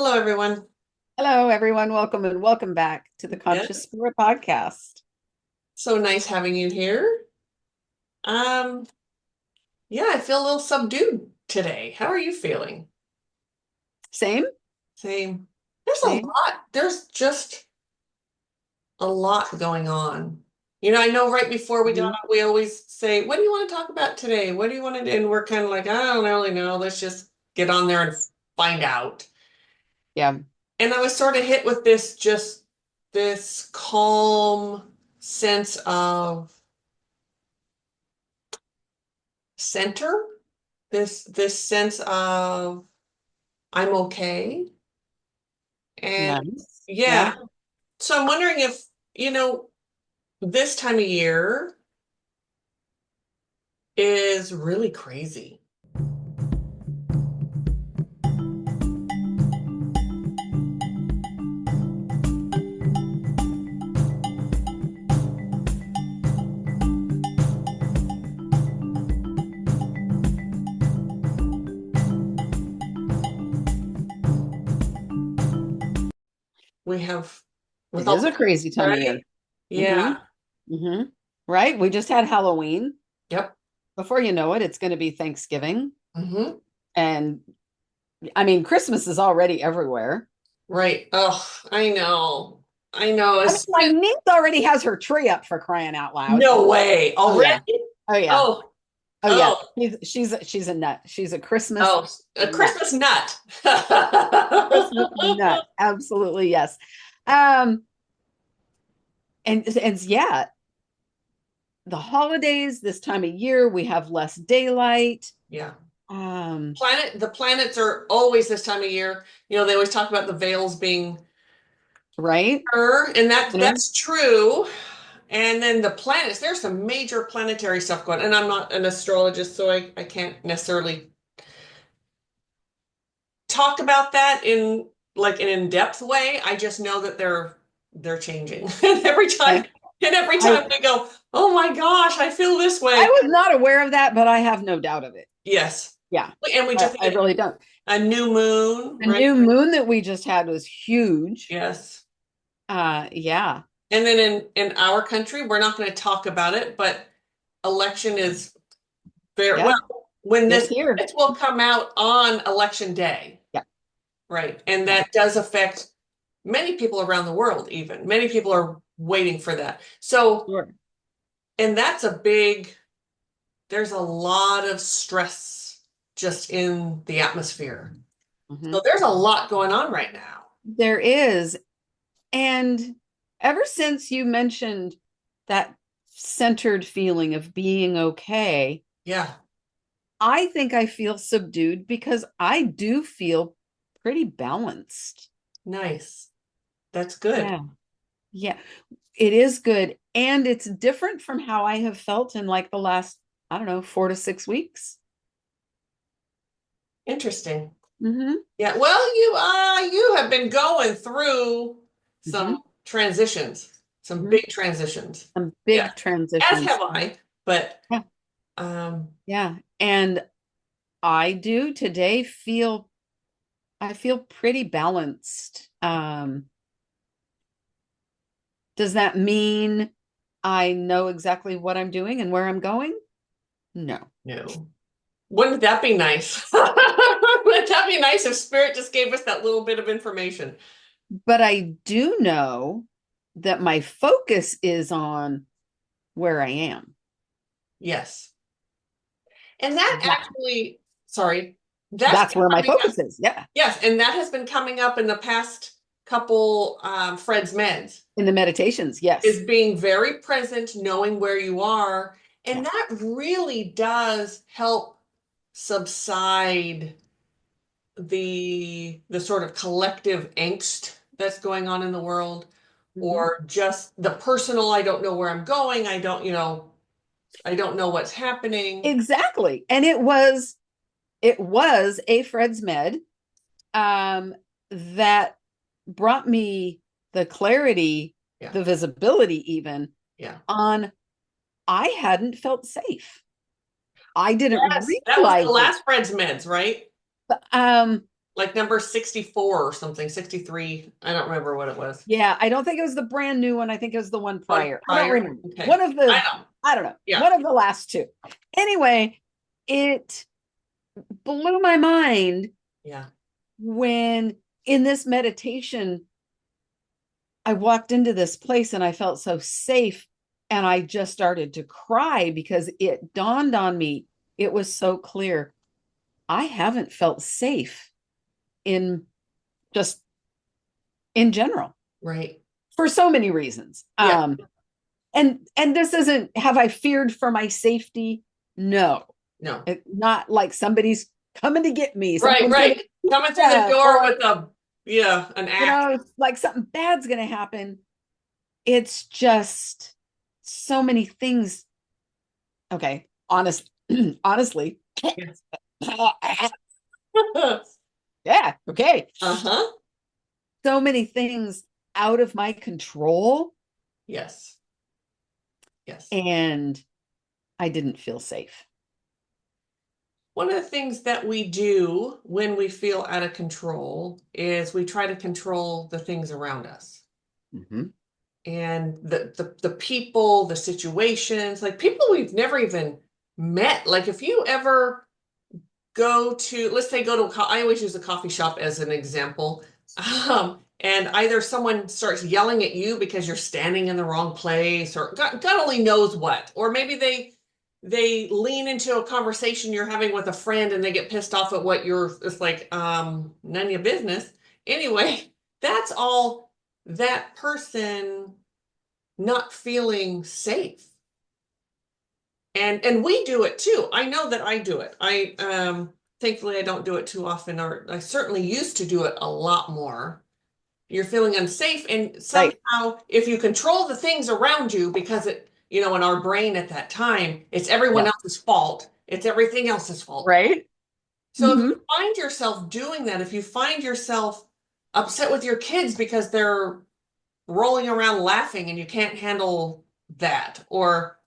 Hello, everyone. Hello, everyone. Welcome and welcome back to the Yeah, Conscious Spirit Podcast. so nice having you here. Um, yeah, I feel a little subdued today. How are you feeling? Same, Same. There's a same. lot. There's just a lot going on. I know right before we got Mhm. on, we always say, "What do you want to talk about today? What do you want to do?" And we're kind of like, "I don't really know. Let's just get on there and find out." Yeah, And I was sort of hit with this calm sense of center, this sense of I'm okay. And nice. Yeah, yeah, so I'm wondering if, you know, this time of year is really crazy. We have with it all is the, a crazy time of year. right? hmm Yeah. hmm Right? We just had Halloween. Yep. Before you know it, it's going to be Thanksgiving. Hmm. And I mean, Christmas is already everywhere. Right. Oh, I know. I know. I mean, As my niece already has her tree up for crying out loud. no way. Oh, yeah. Already? Oh, yeah. Oh, Oh, yeah. oh, She's a nut. She's a Christmas oh, a nut. Christmas nut. Christmas nut. Absolutely, yes. Um, and yeah, the holidays this time of year we have less daylight. Yeah. Um, The planets are always this time of year. They always talk about the veils being right? her, and that You know, that's true. And then the planets, there's some major planetary stuff going. And I'm not an astrologist, so I can't necessarily talk about that in like an in-depth way. I just know that they're changing. And every time I, and every I time I go, oh my gosh, I feel this I way. was not aware of that, but I have no doubt of it. Yes. Yeah, And we just I had really don't. a new moon, The right? new moon that we just had was huge. Yes. Yeah, And then in our country, we're not going to talk about it, but election is very yeah, well, when it's this here. will come out on election day, Yeah, right? And yeah, that does affect many people around the world, even. Many people are waiting for that. So, sure. and there's a lot of stress just in the atmosphere. hmm So there's a lot going on right now. There is, and ever since you mentioned that centered feeling of being okay, Yeah, I think I feel subdued because I do feel pretty balanced. nice. That's good. Yeah. Yeah. It is good. And it's different from how I have felt in like the last, I don't know, 4 to 6 weeks. Interesting. hmm Yeah, well, you have been going through some hmm transitions, some hmm big transitions. Some Yeah, big as transitions. have I, but Yeah. um Yeah. And I do today I feel pretty balanced. Does that mean I know exactly what I'm doing and where I'm going? No. no. Wouldn't that be nice? Wouldn't that be nice if Spirit just gave us that little bit of information? But I do know that my focus is on where I am. Yes. And that That, actually, sorry, that's that's been where my coming up. focus is. Yeah. Yes, and that has been coming up in the past couple Fred's meds. In the meditations. Yes. Is being very present, knowing where you are. Yeah. And that really does help subside the sort of collective angst that's going on in the world, Mhm. or just the personal, I don't know where I'm going, I don't know what's happening. Exactly. And it was a Fred's Med that brought me the clarity, Yeah. the visibility even Yeah. on I hadn't felt safe. I didn't Yes, that was the realize it. last Fred's meds, right? Um, like number 64 or something, 63. I don't remember what it was. Yeah, I don't think it was the brand new one. I think it was the one One prior. I don't prior. remember. Okay. One of I the, know. I don't know, Yeah. one of the last two. Anyway, it blew my mind Yeah. when in this meditation, I walked into this place and I felt so safe. And I just started to cry because it dawned on me. It was so clear. I haven't felt safe in just in general Right. for so many reasons. Yeah. And this isn't, have I feared for my safety? No. No. Not like somebody's coming to get me, Right, someone's gonna right. Coming through the death, door or with a, yeah, an axe. like something bad's gonna happen. It's just so many things. Okay, honestly. Yes. Yeah, okay. Uh-huh. So many things out of my control, Yes. Yes. and I didn't feel safe. One of the things that we do when we feel out of control is we try to control the things around us. Mm-hmm. And the people, the situations, like people we've never even met. Like if you ever go to, let's say go to I always use a coffee shop as an example. And either someone starts yelling at you because you're standing in the wrong place, or God only knows what, or maybe they lean into a conversation you're having with a friend and they get pissed off at what you're, it's like, none of your business. Anyway, that's all that person not feeling safe. And we do it too. I know that I do it. I thankfully I don't do it too often, or I certainly used to do it a lot more. You're feeling unsafe, and Right, somehow if you control the things around you, because it, in our brain at that time, it's everyone yeah, else's fault. It's everything else's fault. right. So if Mm-hmm. you find yourself doing that, if you find yourself upset with your kids because they're rolling around laughing and you can't handle that, or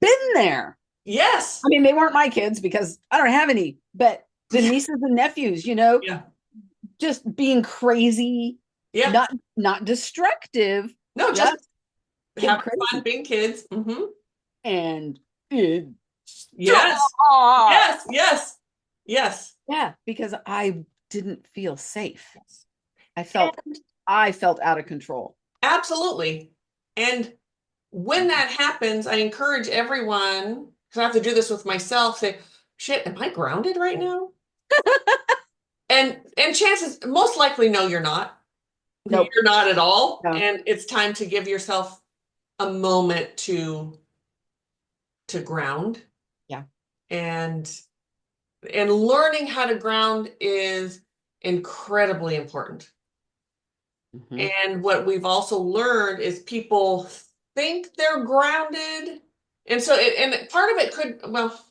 Been there. yes, I mean, they weren't my kids because I don't have any, but the yeah, nieces and nephews, yeah, just being crazy, yeah. not destructive, No, just just kid having fun crazy. being kids. And it, Yes, yes, yes, yes, yeah, because I didn't feel safe. yes. I felt I felt out of control. Absolutely. And when that happens, I encourage everyone, because I have to do this with myself, say, shit, am I grounded right now? And chances, most likely, no, you're not. Nope. You're not at all. No. And it's time to give yourself a moment to ground. Yeah. And learning how to ground is incredibly important. Mhm. And what we've also learned is people think they're grounded. And so, and part of it could, well,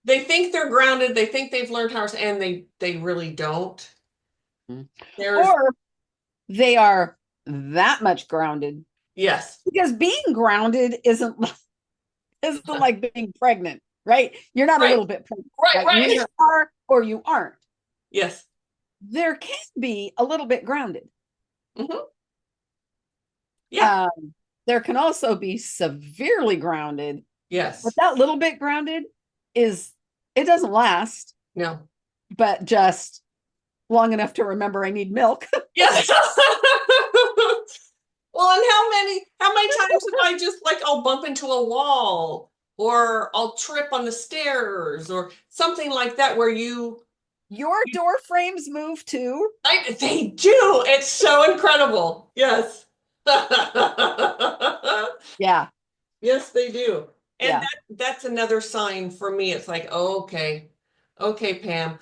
they think they're grounded, they think they've learned how to, and they really don't. Mhm. There's, Or they are that much grounded yes, because being grounded isn't like being pregnant, right? You're not a right, little bit pregnant, right, right? You right. either are or you aren't. Yes. There can be a little bit grounded. Hmm. Yeah. Um, there can also be severely grounded, but Yes. that little bit grounded is it doesn't last, No. but just long enough to remember I need milk. Yes. Well, and how many times have I just like I'll bump into a wall, or I'll trip on the stairs or something like that where Your door frames move too. they do. It's so incredible. Yes. Yeah, Yes, they do. And yeah. that's another sign for me. It's like, oh, okay. Okay, Pam.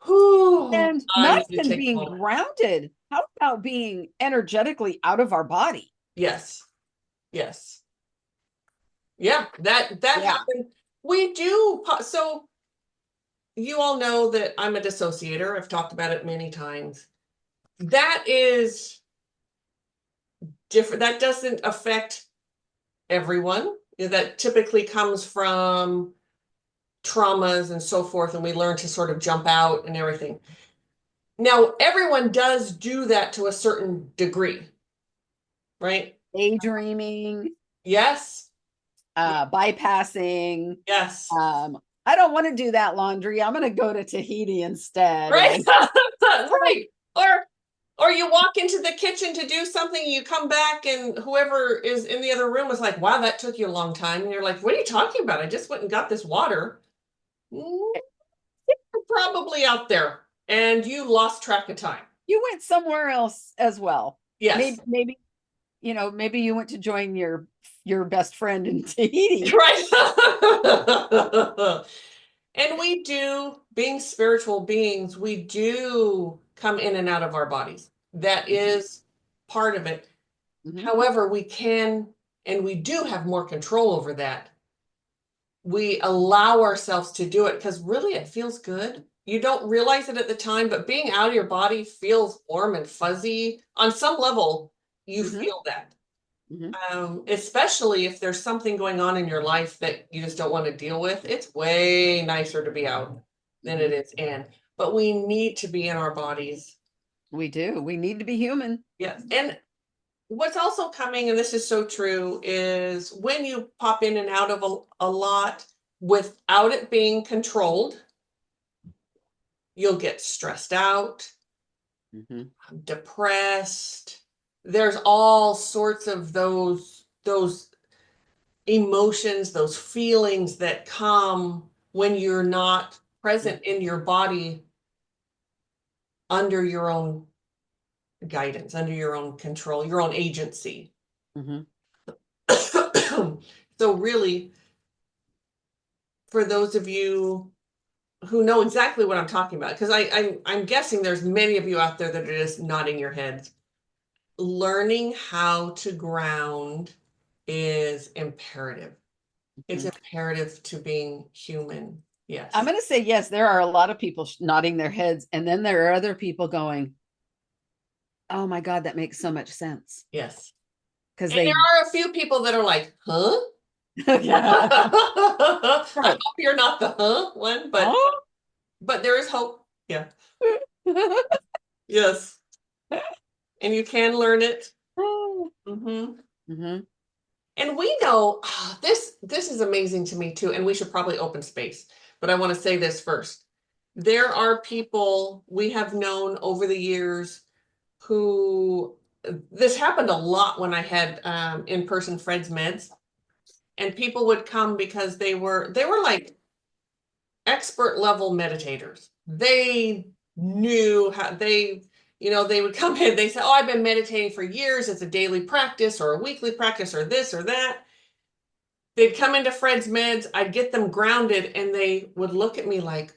Whew, And I not need to even take a being moment. grounded. How about being energetically out of our body? Yes. Yes. Yeah, that Yeah. happened. We do. So you all know that I'm a dissociator. I've talked about it many times. That is different. That doesn't affect everyone. That typically comes from traumas and so forth, and we learn to sort of jump out and everything. Now, everyone does do that to a certain degree, right? Daydreaming, Yes, bypassing. yes, I don't want to do that laundry. I'm going to go to Tahiti instead. right, And right. Or you walk into the kitchen to do something, you come back, and whoever is in the other room is like, "Wow, that took you a long time." And you're like, "What are you talking about? I just went and got this water." Mm, probably out there, and you lost track of time. you went somewhere else as well. Yes. Maybe, maybe you went to join your best friend in Tahiti. Right. And we do, being spiritual beings, we do come in and out of our bodies. That is part of it. Mhm. However, we can and we do have more control over that. We allow ourselves to do it because really it feels good. You don't realize it at the time, but being out of your body feels warm and fuzzy. On some level, you Mhm. feel that. Mhm. Especially if there's something going on in your life that you just don't want to deal with, it's way nicer to be out than it Mhm. is in. But we need to be in our bodies. We do. We need to be human. Yes. And what's also coming, and this is so true, is when you pop in and out of a lot without it being controlled, you'll get stressed out, Mhm. depressed. There's all sorts of those emotions, those feelings that come when you're not present in your body under your own guidance, under your own control, your own agency. Mhm. So really, for those of you who know exactly what I'm talking about, because I'm guessing there's many of you out there that are just nodding your heads. Learning how to ground is imperative. It's Mhm. imperative to being human. I'm Yes. going to say yes. There are a lot of people nodding their heads, and then there are other people going, "Oh my God, that makes so much sense." Yes. Because And there they, are a few people that are like, huh? yeah, I right. hope you're not the huh one, Huh? but there is hope. Yeah. Yes. And you can learn it. Hmm. Mhm. And we know this is amazing to me too, and we should probably open space. But I want to say this first. There are people we have known over the years who this happened a lot when I had in-person Fred's Meds, and people would come because they were like expert level meditators. They knew how they would come in, they say, "Oh, I've been meditating for years. It's a daily practice or a weekly practice or this or that." They'd come into Fred's Meds, I'd get them grounded, and they would look at me like,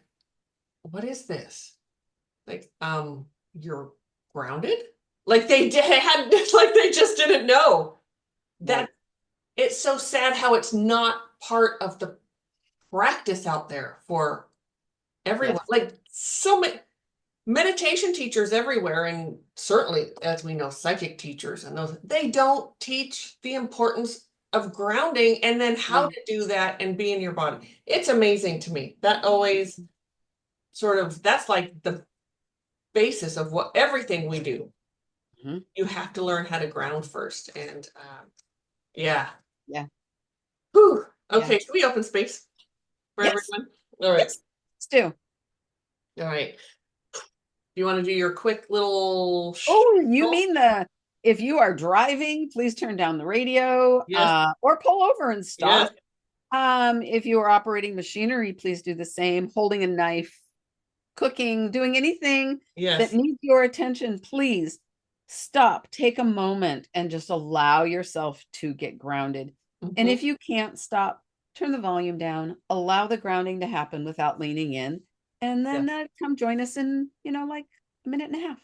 "What is this?" Like, you're grounded? Like had like they just didn't know. That Right. it's so sad how it's not part of the practice out there for everyone. Yes. Like so many meditation teachers everywhere, and certainly, as we know, psychic teachers and those, they don't teach the importance of grounding and then how No. to do that and be in your body. It's amazing to me. That always that's like the basis of what everything we do. Mhm. You have to learn how to ground first. And yeah. Yeah. Whew. Yeah. Okay, should we open space for Yes. everyone? All right. Yes. Let's do. All right. You want to do your quick little Oh, you spiel? mean if you are driving, please turn down the radio, Yes, or pull over and yes, stop. If you are operating machinery, please do the same. Holding a knife, cooking, doing anything that yes. needs your attention, please stop, take a moment, and just allow yourself to get grounded. And Mhm. if you can't stop, turn the volume down, allow the grounding to happen without leaning in, and then Yes, come join us in, like a minute and a half.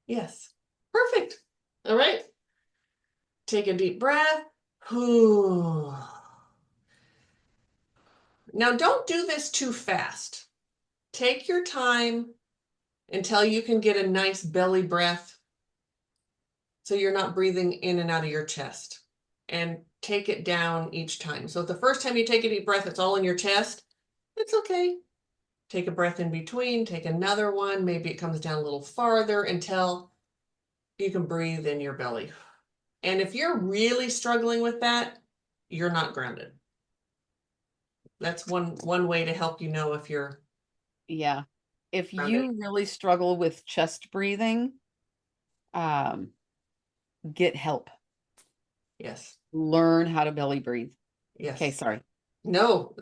yes. Perfect. All right. Take a deep breath. Whew. Now, don't do this too fast. Take your time until you can get a nice belly breath so you're not breathing in and out of your chest. And take it down each time. So, the first time you take a deep breath, it's all in your chest. It's okay. Take a breath in between, take another one. Maybe it comes down a little farther until you can breathe in your belly. And if you're really struggling with that, you're not grounded. That's one way to help you know if you're Yeah. If grounded. you really struggle with chest breathing, um, get help. Yes. Learn how to belly breathe. Okay, Yes. sorry. No,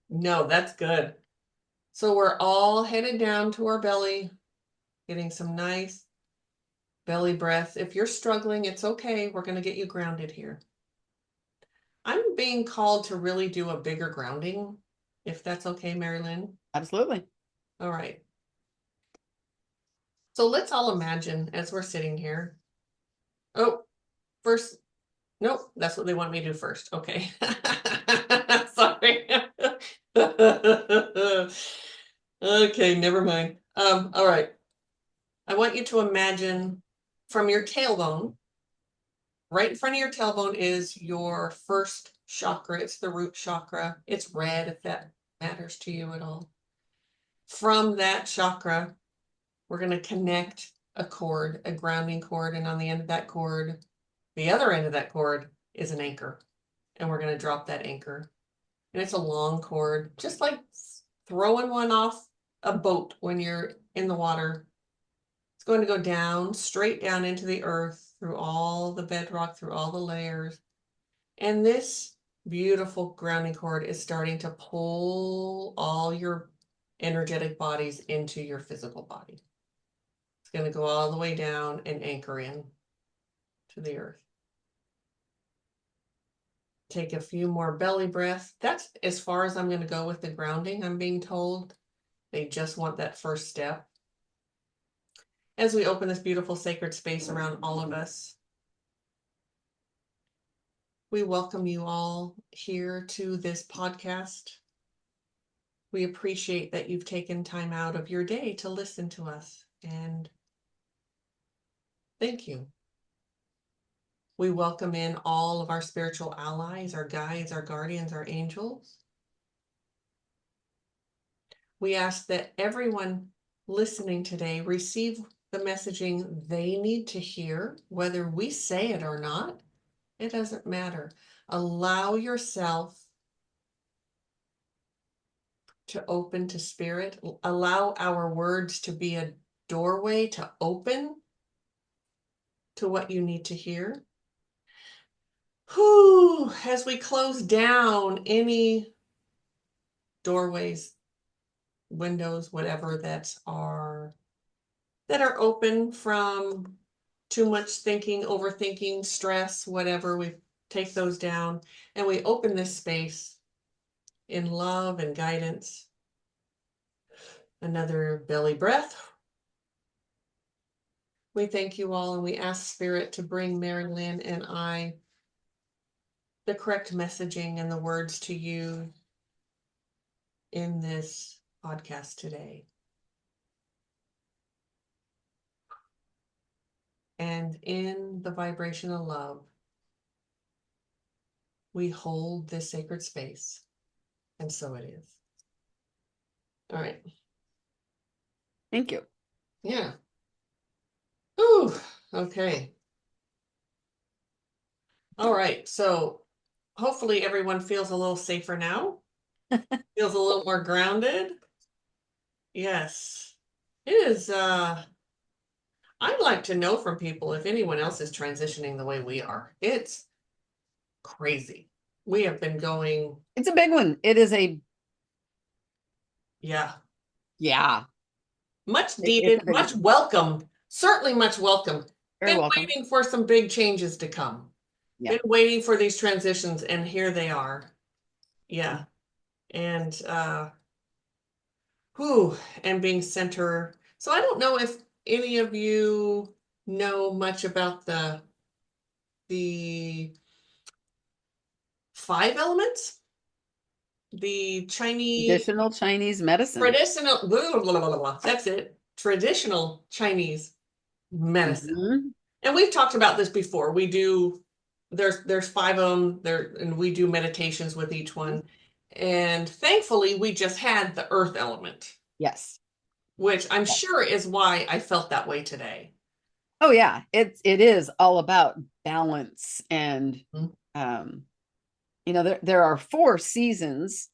no, that's good. So we're all headed down to our belly, getting some nice belly breath. If you're struggling, it's okay. We're going to get you grounded here. I'm being called to really do a bigger grounding, if that's okay, Mari-Lyn. Absolutely. All right. So let's all imagine as we're sitting here. Oh, first, nope, that's what they want me to do first. Okay. Sorry. Okay, never mind. All right. I want you to imagine from your tailbone, right in front of your tailbone is your first chakra. It's the root chakra. It's red if that matters to you at all. From that chakra, we're going to connect a cord, a grounding cord, and on the end of that cord, the other end of that cord is an anchor. And we're going to drop that anchor. And it's a long cord, just like throwing one off a boat when you're in the water. It's going to go down, straight down into the earth, through all the bedrock, through all the layers. And this beautiful grounding cord is starting to pull all your energetic bodies into your physical body. It's going to go all the way down and anchor in to the earth. Take a few more belly breaths. That's as far as I'm going to go with the grounding, I'm being told. They just want that first step. As we open this beautiful sacred space around all of us, we welcome you all here to this podcast. We appreciate that you've taken time out of your day to listen to us, and thank you. We welcome in all of our spiritual allies, our guides, our guardians, our angels. We ask that everyone listening today receive the messaging they need to hear, whether we say it or not. It doesn't matter. Allow yourself to open to spirit. Allow our words to be a doorway to open to what you need to hear. Whew, as we close down any doorways, windows, whatever that are open from too much thinking, overthinking, stress, whatever, we take those down and we open this space in love and guidance. Another belly breath. We thank you all and we ask Spirit to bring Mari-Lyn and I the correct messaging and the words to you in this podcast today. And in the vibration of love, we hold this sacred space. And so it is. All right. Thank you. Yeah. Ooh, okay. All right. So hopefully everyone feels a little safer now, feels a little more grounded. Yes. It is, I'd like to know from people if anyone else is transitioning the way we are. It's crazy. We have been going, It's a big one. It is a, yeah, yeah, much it's needed, a big much one. welcome, certainly much welcome. Very Been welcome. waiting for some big changes to come. Yeah. Been waiting for these transitions, and here they are. Yeah. And who and being center. So I don't know if any of you know much about the five elements, the Chinese Traditional Chinese medicine. traditional, blah, blah, blah, blah, that's it, traditional Chinese medicine. Mhm. And we've talked about this before. We do, there's five of them there, and we do meditations with each one. And thankfully, we just had the earth element, Yes. which I'm Yes. sure is why I felt that way today. Oh yeah, it is all about balance and Mhm. um there are 4 seasons,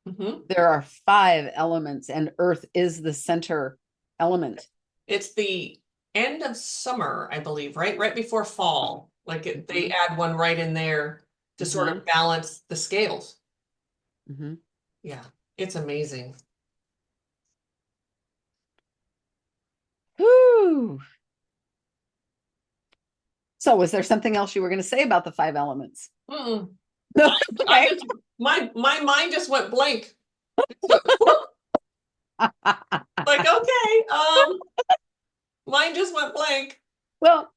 Mhm. there are 5 elements, and earth is the center element. It's the end of summer, I believe, right? Right before fall. Like they Mhm, add one right in there to sort mhm, of balance the scales. mhm. Yeah, it's amazing. Whew. So was there something else you were going to say about the 5 elements? Mm-mm. No. I, I Okay. just my mind just went blank. Just went, like, okay, mine just went blank. Well,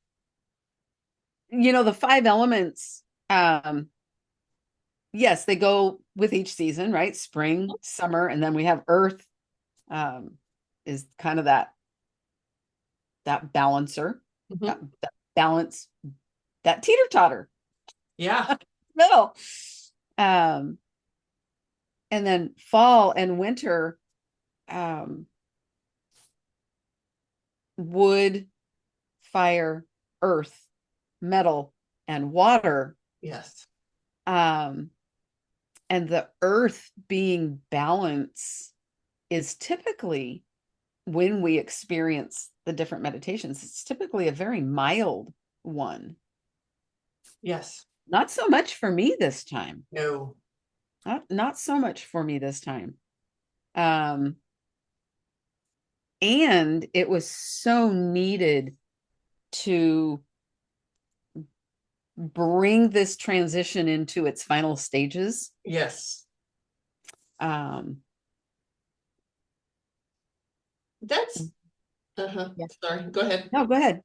the 5 elements, yes, they go with each season, right? Spring, summer, and then we have earth, um, is kind of that balancer, that, Mhm. that balance, that teeter-totter Yeah. middle. Um, and then fall and winter, um, wood, fire, earth, metal, and water. Yes. Um, and the earth being balance is typically, when we experience the different meditations, it's typically a very mild one. Yes. Not so much for me this time. No. Not so much for me this time. Um, and it was so needed to bring this transition into its final stages. Yes. Um, That's uh-huh. yeah. Sorry. Go ahead. No, go ahead.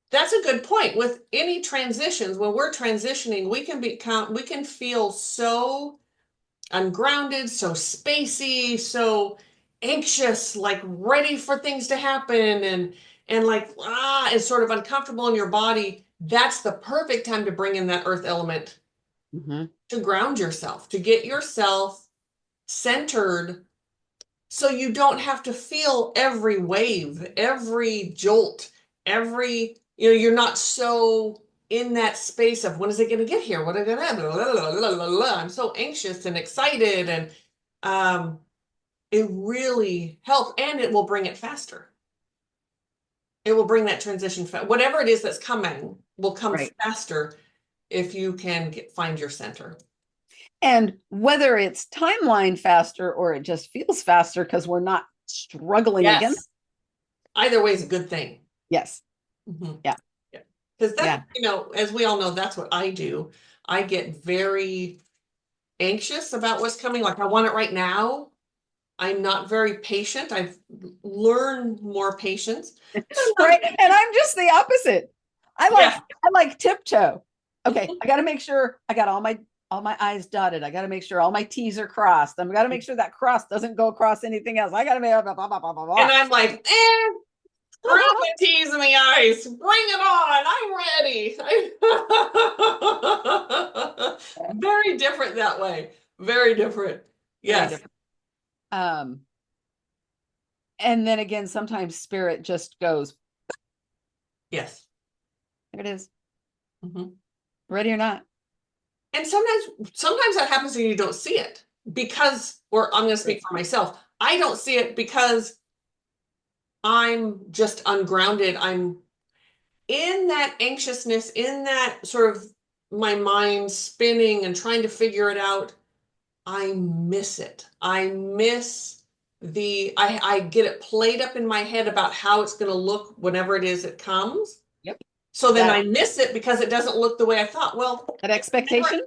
That's a good point. With any transitions, when we're transitioning, we can feel so ungrounded, so spacey, so anxious, like ready for things to happen and like it's sort of uncomfortable in your body. That's the perfect time to bring in that earth element Mhm. to ground yourself, to get yourself centered so you don't have to feel every wave, every jolt, you're not so in that space of when is it going to get here? What are going to happen? I'm so anxious and excited. And um, it really helps and it will bring it faster. It will bring that transition, whatever it is that's coming will come Right. faster if you can find your center. And whether it's timeline faster or it just feels faster because we're not struggling against. Yes. Either way is a good thing. Yes. Mhm. Yeah. Yeah. Because that, Yeah. as we all know, that's what I do. I get very anxious about what's coming. Like I want it right now. I'm not very patient. I've learned more patience. Right. And I'm just the opposite. I Yeah. like I like tiptoe. Okay, I got to make sure I got all my I's dotted. I got to make sure all my T's are crossed. I've got to make sure that cross doesn't go across anything else. I got to make blah, blah, blah, blah, blah, And blah. I'm like, screw the T's in the eyes. Bring it on. I'm ready. Very different that way. Very different. Very Yes. different. Um, and then again, sometimes spirit just goes, Yes. there it is, Mhm. ready or not. And sometimes that happens and you don't see it because, or I'm going to speak for myself. I don't see it because I'm just ungrounded. I'm in that anxiousness, in that sort of my mind spinning and trying to figure it out. I miss it. I miss I get it played up in my head about how it's going to look whenever it is it comes. Yep. So then I That miss it because it doesn't look the way I thought. Well, that expectation.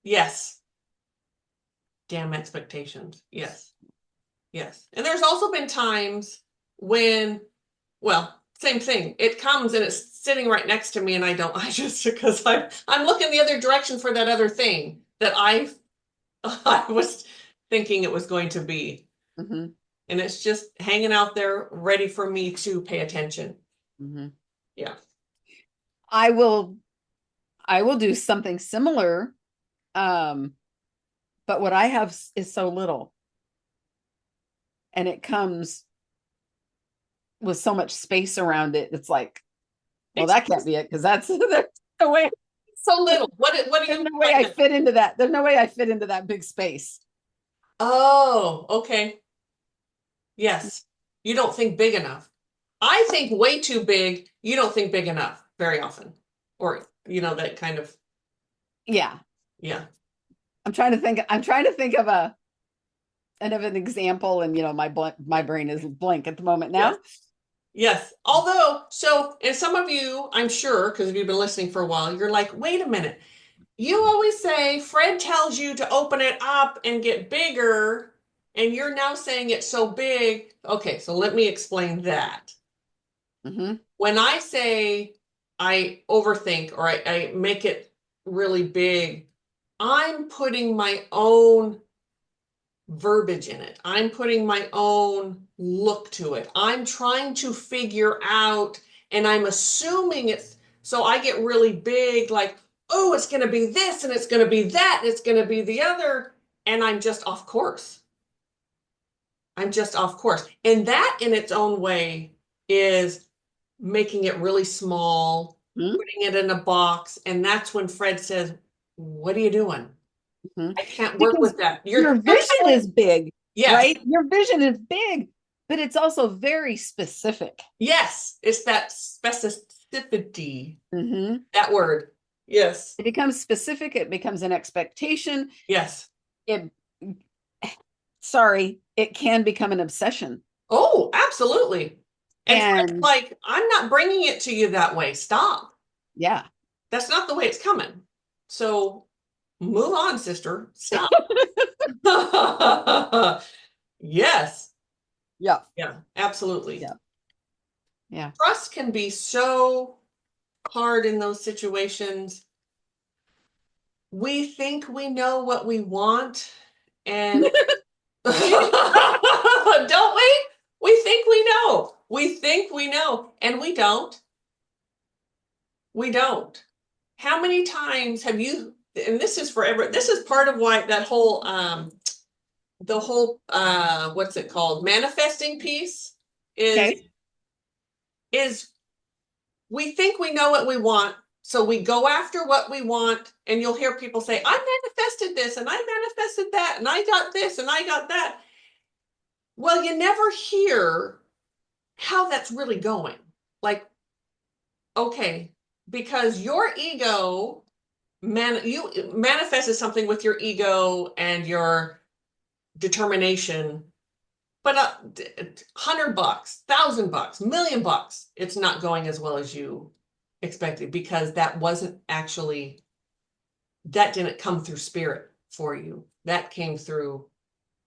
yes. Damn expectations. Yes. Yes. And there's also been times when, well, same thing. It comes and it's sitting right next to me and I don't, I just, because I'm looking the other direction for that other thing that I was thinking it was going to be. Hmm. And it's just hanging out there ready for me to pay attention. Hmm. Yeah. I will do something similar. Um, But what I have is so little, and it comes with so much space around it. It's like, well, It's that can't be it because that's there's no way. so little. What do There's you no way like I that? fit into that. There's no way I fit into that big space. Oh, okay. Yes. You don't think big enough. I think way too big. You don't think big enough very often. Or, that kind of, Yeah, yeah. I'm trying to think. I'm trying to think of an example, and my brain is blank at the moment Yes. now. Yes. Although, and some of you, I'm sure, because if you've been listening for a while, you're like, wait a minute. You always say Fred tells you to open it up and get bigger, and you're now saying it's so big. Okay, so let me explain that. Hmm. When I say I overthink or I make it really big, I'm putting my own verbiage in it. I'm putting my own look to it. I'm trying to figure out, and I'm assuming it's so I get really big, like, oh, it's going to be this and it's going to be that and it's going to be the other. And I'm just off course. I'm just off course. And that in its own way is making it really small, putting it in a box. And that's when Fred says, what are you doing? Hmm. I can't work Because with that. your You're vision telling, is big, yes, right? Your vision is big, but it's also very specific. yes, it's that specificity, Hmm. that word. Yes, It becomes specific. It becomes an expectation. yes. It, sorry, it can become an obsession. Oh, absolutely. And Fred's And like, I'm not bringing it to you that way. Stop. yeah, That's not the way it's coming. So move on, sister. Stop. Yes. yeah, Yeah, absolutely. yeah, yeah. Trust can be so hard in those situations. We think we know what we want, and don't we? We think we know. We think we know, and we don't. We don't. How many times have you, and this is forever, this is part of why that whole the whole what's it called? Manifesting piece is Okay. is we think we know what we want, so we go after what we want, and you'll hear people say, I manifested this and I manifested that and I got this and I got that. Well, you never hear how that's really going. Like, okay, because your ego you manifested something with your ego and your determination, but $100, $1,000, $1,000,000, it's not going as well as you expected because that wasn't actually that didn't come through spirit for you. That came through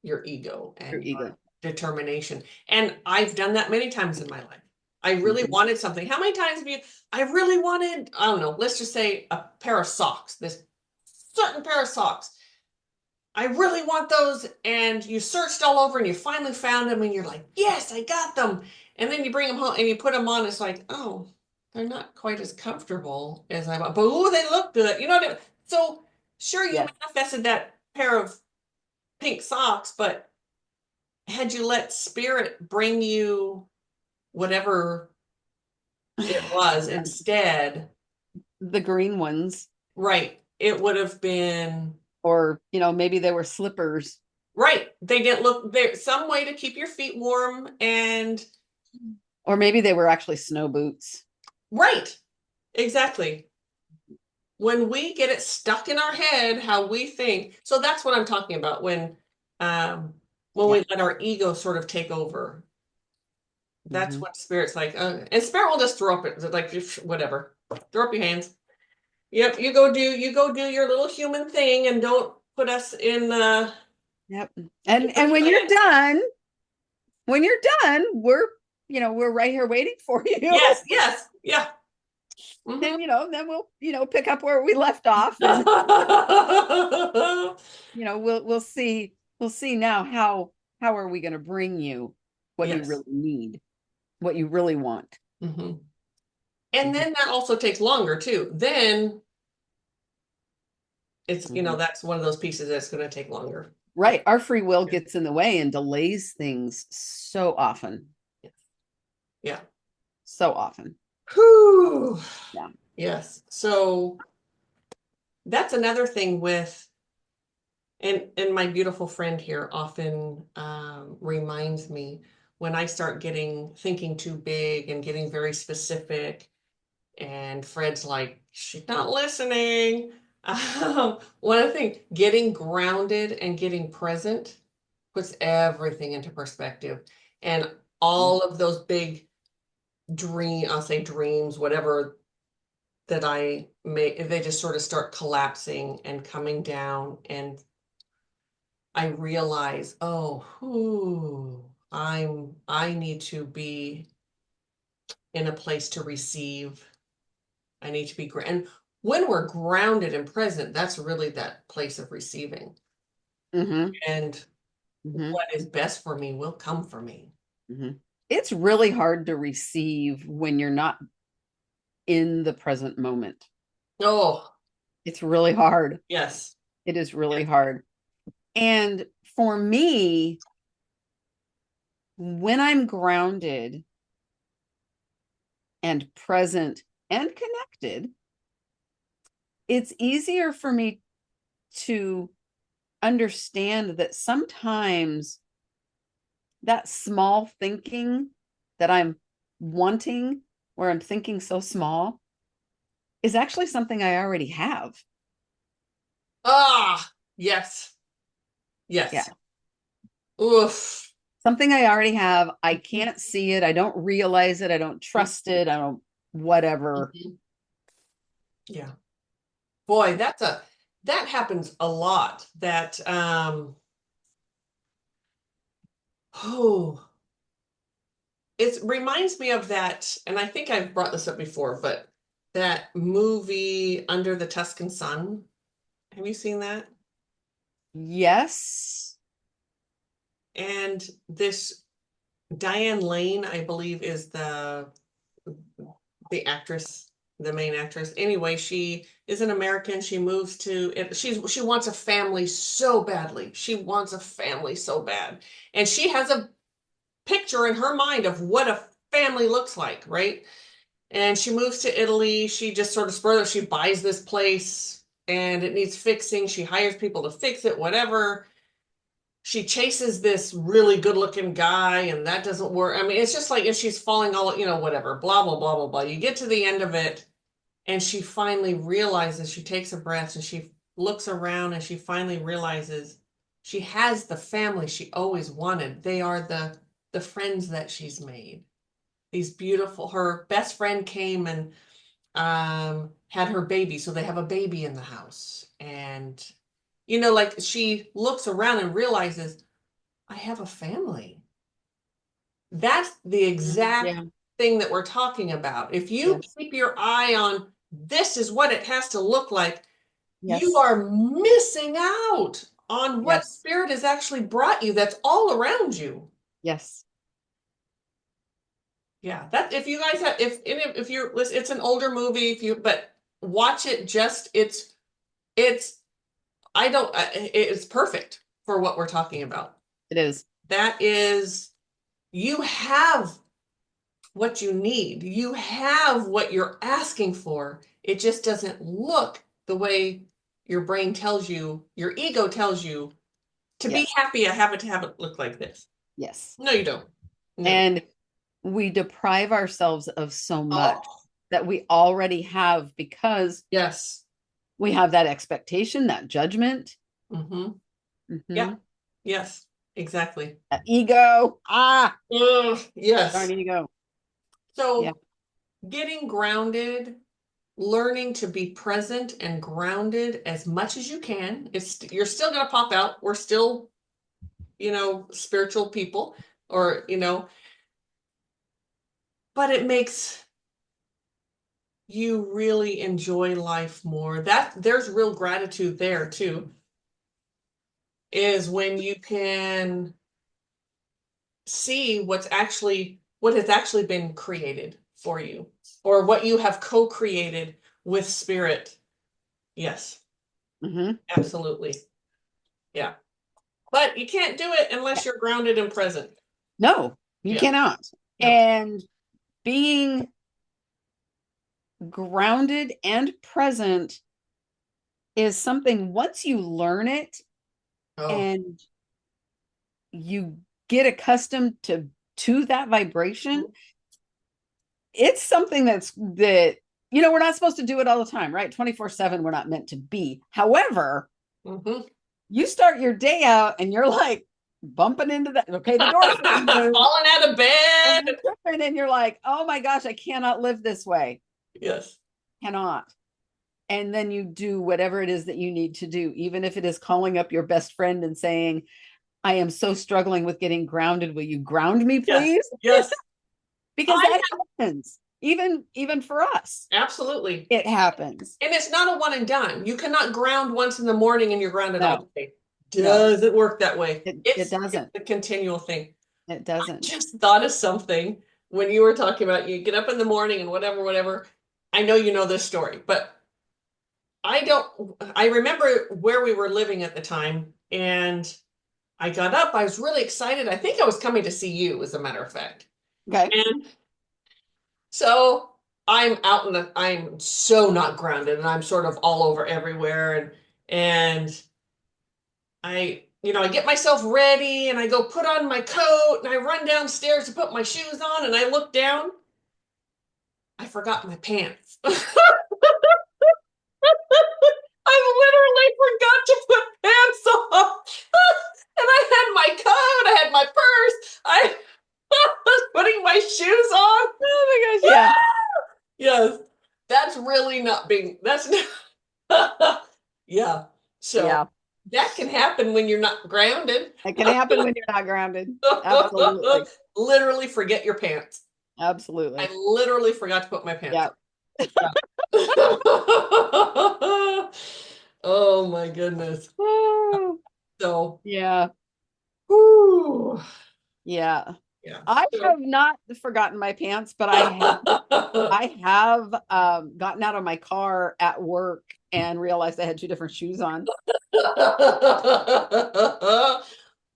your ego Your and your ego. determination. And I've done that many times in my life. I really Hmm. wanted something. How many times have you, I really wanted, I don't know, let's just say a pair of socks, this certain pair of socks. I really want those. And you searched all over and you finally found them and you're like, yes, I got them. And then you bring them home and you put them on. It's like, oh, they're not quite as comfortable as I want, but oh, they look good. You know what I mean? So sure, you Yes. manifested that pair of pink socks, but had you let spirit bring you whatever it was instead, The green ones, right, it would have been or maybe they were slippers, right. They didn't look there, some way to keep your feet warm and or maybe they were actually snow boots. right, exactly. When we get it stuck in our head, how we think. So that's what I'm talking about um Yeah. we let our ego sort of take over. That's Hmm. what spirit's like. And spirit will just throw up it, like whatever. Throw up your hands. Yep, you go do your little human thing and don't put us in Yep. And when you're done, we're right here waiting for you. yes, yes, yeah. Hmm. And then we'll pick up where we left off, and we'll see now how are we going to bring you what you Yes. really need, what you really want. Hmm. And Mhm. then that also takes longer too. Then it's, Mhm. that's one of those pieces that's going to take longer. Right. Our free will Yeah. gets in the way and delays things so often. Yeah. So often. Whew. Yeah. Yes. So that's another thing with, and my beautiful friend here often reminds me when I start getting thinking too big and getting very specific, and Fred's like, she's not listening. One of the things, getting grounded and getting present puts everything into perspective. And all of those big I'll say dreams, whatever that I make, they just sort of start collapsing and coming down. And I realize, oh, I need to be in a place to receive. I need to be and when we're grounded and present, that's really that place of receiving. Hmm. And Hmm. what is best for me will come for me. Hmm. It's really hard to receive when you're not in the present moment. Oh, It's really hard. yes. It is really Yes. hard. And for me, when I'm grounded and present and connected, it's easier for me to understand that sometimes that small thinking that I'm wanting, where I'm thinking so small, is actually something I already have. Ah, yes. Yeah. Yes. Oof. Something I already have. I can't see it. I don't realize it. I don't trust it. I don't, whatever. Mhm. Yeah. Boy, that happens a lot. That oh, it reminds me of that, and I think I've brought this up before, but that movie Under the Tuscan Sun. Have you seen that? Yes. And this Diane Lane, I believe, is the actress, the main actress. Anyway, she is an American. She moves to she wants a family so badly. She wants a family so bad. And she has a picture in her mind of what a family looks like, right? And she moves to Italy. She just sort of she buys this place and it needs fixing. She hires people to fix it, whatever. She chases this really good looking guy and that doesn't work. I mean, it's just like, and she's falling all, whatever, blah, blah, blah, blah, blah. You get to the end of it and she finally realizes, she takes a breath and she looks around and she finally realizes she has the family she always wanted. They are the friends that she's made. These beautiful, her best friend came and had her baby, so they have a baby in the house. And like she looks around and realizes, I have a family. That's the exact Yeah. thing that we're talking about. If you Yes. keep your eye on this is what it has to look like, you Yes. are missing out on what Yes. spirit has actually brought you that's all around you. Yes. Yeah, that if you guys have if you're it's an older movie if you but watch it just it's I don't it's perfect for what we're talking about. It is. That is you have what you need. You have what you're asking for. It just doesn't look the way your brain tells you, your ego tells you to be Yes. happy. I have it to have it look like this. Yes. No, you don't. No. And we deprive ourselves of so much Oh, that we already have because yes. we have that expectation, that judgment, Mm-hmm. Yeah. mhm, Yes. Exactly. that ego. Darn Yes. ego. Yeah. So getting grounded, learning to be present and grounded as much as you can. You're still gonna pop out. We're still, spiritual people or, but it makes you really enjoy life more. That there's real gratitude there too, is when you can see what has actually been created for you or what you have co-created with spirit. Yes. Hmm. Absolutely. Yeah. But you can't do it unless you're grounded and present. No, you Yeah. cannot. No. And being grounded and present is something, once you learn it Oh. and you get accustomed to that vibration, it's something that we're not supposed to do it all the time, right? 24/7 we're not meant to be. However, Mm-hmm. you start your day out and you're like bumping into that, okay, the door's being moved, Falling out of and bed. you're tripping and you're like, oh my gosh, I cannot live this way. Yes. Cannot. And then you do whatever it is that you need to do, even if it is calling up your best friend and saying, I am so struggling with getting grounded. Will you ground me, Yes. please? Yes. Because I that happens. Even for us, absolutely. it happens. And it's not a one and done. You cannot ground once in the morning and you're grounded all No, day. no, Doesn't work that way. it It's doesn't. a continual thing. It I doesn't. just thought of something when you were talking about you get up in the morning and whatever, whatever. I know you know this story, but I don't, I remember where we were living at the time, and I got up. I was really excited. I think I was coming to see you, as a matter of fact. Okay. And so I'm out in the, I'm so not grounded, and I'm sort of all over everywhere. And I get myself ready and I go put on my coat and I run downstairs to put my shoes on and I look down. I forgot my pants. I literally forgot to put pants on. And I had my coat, I had my purse, I was putting my shoes on. Oh my gosh, yeah. Yes, that's really not being, that's not, yeah. So Yeah. that can happen when you're not grounded. It can happen when you're not grounded. Absolutely. Literally forget your pants. I Absolutely. literally forgot to put my pants Yeah. on. Yeah. Oh my goodness. Oh, So, yeah. whew, Yeah. yeah. I So, have not forgotten my pants, but I have gotten out of my car at work and realized I had two different shoes on.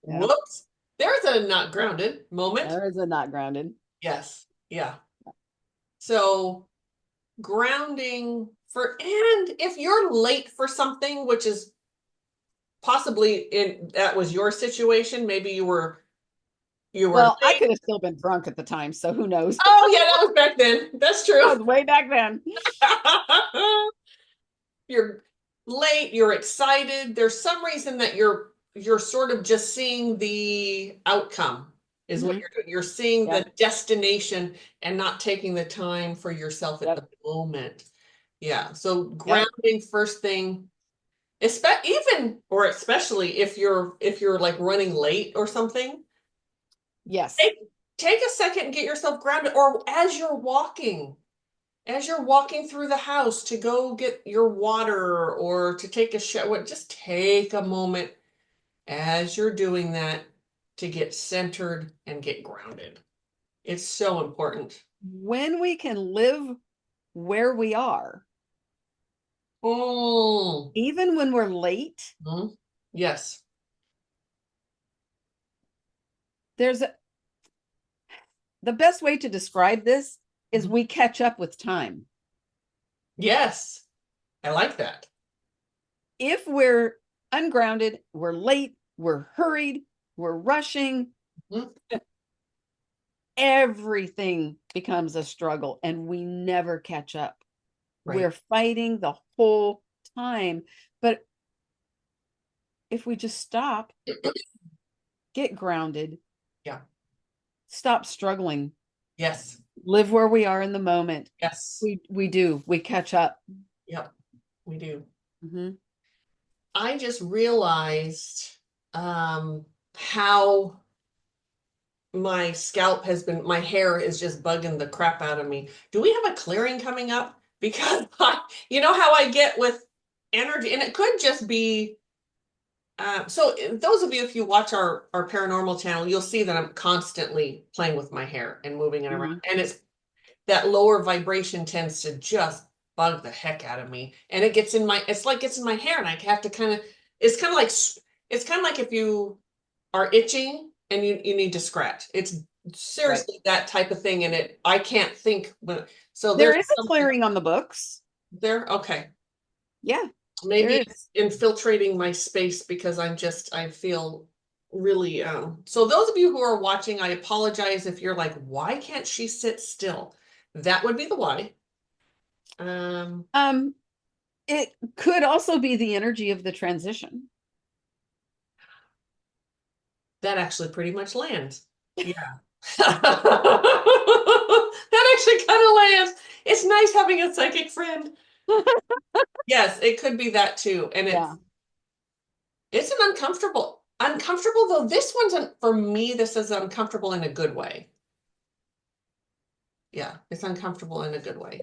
Yeah. whoops. There's a not grounded moment. There is a not grounded. Yes. Yeah. So, grounding and if you're late for something, which is possibly in that was your situation, maybe you were Well, I late. could have still been drunk at the time, so who knows? Oh yeah, that was back then. That's That true. was way back then. You're late, you're excited. There's some reason that you're sort of just seeing the outcome is what Mhm. you're doing. You're seeing the Yep. destination and not taking the time for yourself at Yep. the moment. Yeah. So Yep. grounding first thing, especially if you're like running late or something, Yes. take take a second and get yourself grounded. Or as you're walking through the house to go get your water or to take a shower, just take a moment as you're doing that to get centered and get grounded. It's so important. When we can live where we are, Mm. even when we're late, Mhm. Yes. there's the best way to describe this is Mhm. we catch up with time. Yes. I like that. If we're ungrounded, we're late, we're hurried, we're rushing, Mhm. everything becomes a struggle and we never catch up. Right. We're fighting the whole time. But if we just stop, get grounded, Yeah. stop struggling, Yes. live where we are in the moment, Yes. we catch up. Yep. We do. Mhm. I just realized how my hair is just bugging the crap out of me. Do we have a clearing coming up? Because you know how I get with energy, and it could just be. So those of you, if you watch our paranormal channel, you'll see that I'm constantly playing with my hair and moving it around, Mhm. and it's that lower vibration tends to just bug the heck out of me. And it gets in my, it's like gets in my hair and I have to kind of, it's kind of like, it's kind of like if you are itching and you need to scratch. It's Right. seriously that type of thing. And I can't think, but so There there's is a something clearing on the books. there. Okay. Yeah, there Maybe is. infiltrating my space because I feel really, so those of you who are watching, I apologize if you're like, why can't she sit still? That would be the why. Um, Um, it could also be the energy of the transition. that actually pretty much lands. Yeah. That actually kind of lands. It's nice having a psychic friend. Yes, it could be that too. And Yeah, it's an uncomfortable though. This one's for me, this is uncomfortable in a good way. Yeah, it's uncomfortable in a good way.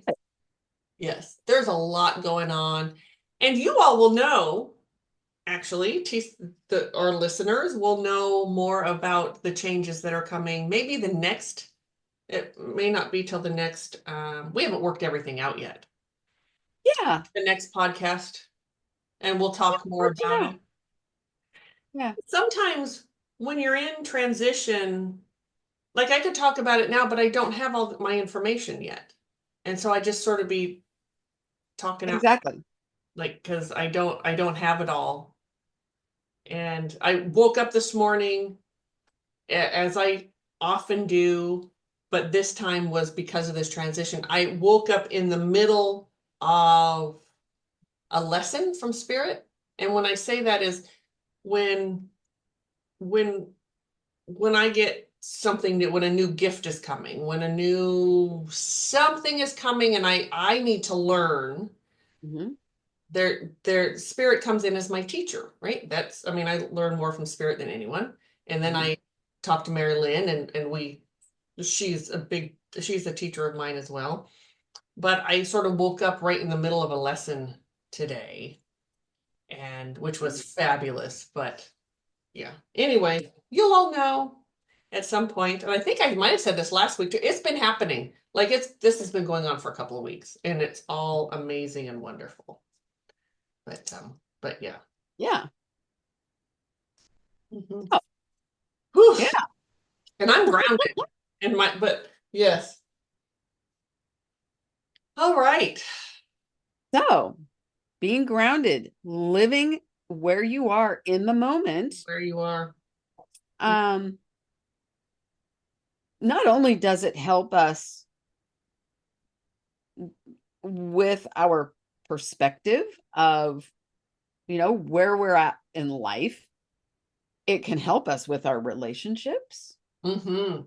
Yes, there's a lot going on. And you all will know, actually, our listeners will know more about the changes that are coming. Maybe the next, it may not be till the next, we haven't worked everything out yet. yeah, The next podcast, and we'll talk more work it about out. it. Yeah, Sometimes when you're in transition, like I could talk about it now, but I don't have all my information yet. And so I just sort of be talking out exactly. like because I don't have it all. And I woke up this morning as I often do, but this time was because of this transition. I woke up in the middle of a lesson from spirit. And when I say that is when when when I get something new, when a new gift is coming, when a new something is coming and I need to learn, Hmm. their spirit comes in as my teacher, right? That's, I mean, I learn more from spirit than anyone. And then Hmm. I talk to Mari-Lyn and she's a teacher of mine as well. But I sort of woke up right in the middle of a lesson today, and which was fabulous. But yeah, anyway, you'll all know at some point, and I think I might have said this last week too. It's been happening. Like this has been going on for a couple of weeks, and it's all amazing and wonderful. But yeah. Yeah. Mhm. Oh, Whew. yeah. And I'm grounded in but yes. All right. So, being grounded, living where you are in the moment, Where you are. um, not only does it help us with our perspective of, where we're at in life, it can help us with our relationships, Mm-hmm.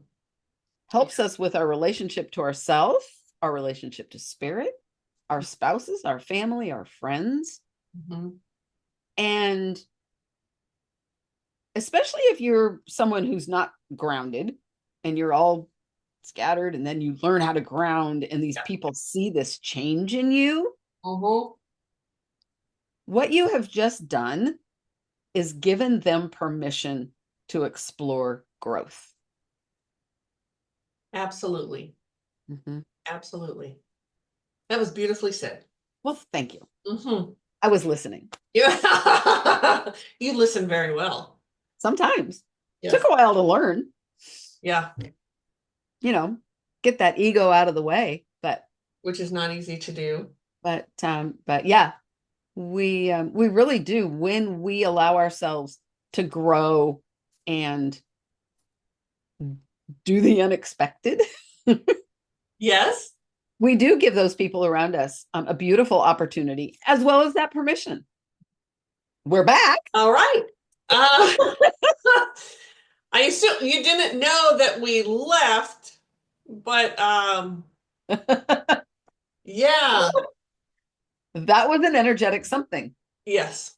helps us with our relationship to ourselves, our relationship to spirit, our spouses, our family, our friends. Mm-hmm. And especially if you're someone who's not grounded and you're all scattered, and then you learn how to ground, and these Yeah. people see this change in you, Mm-hmm. what you have just done is given them permission to explore growth. Absolutely. Mhm. Absolutely. That was beautifully said. Well, thank you. Mm-hmm. I was listening. Yeah. You listen very well. Sometimes took Yes. a while to learn, Yeah. you know, get that ego out of the way, Which is not easy to do. but yeah, we really do, when we allow ourselves to grow and do the unexpected. Yes. We do give those people around us a beautiful opportunity, as well as that permission. We're back. All right. Uh, I assume you didn't know that we left, but yeah, That was an energetic something. yes.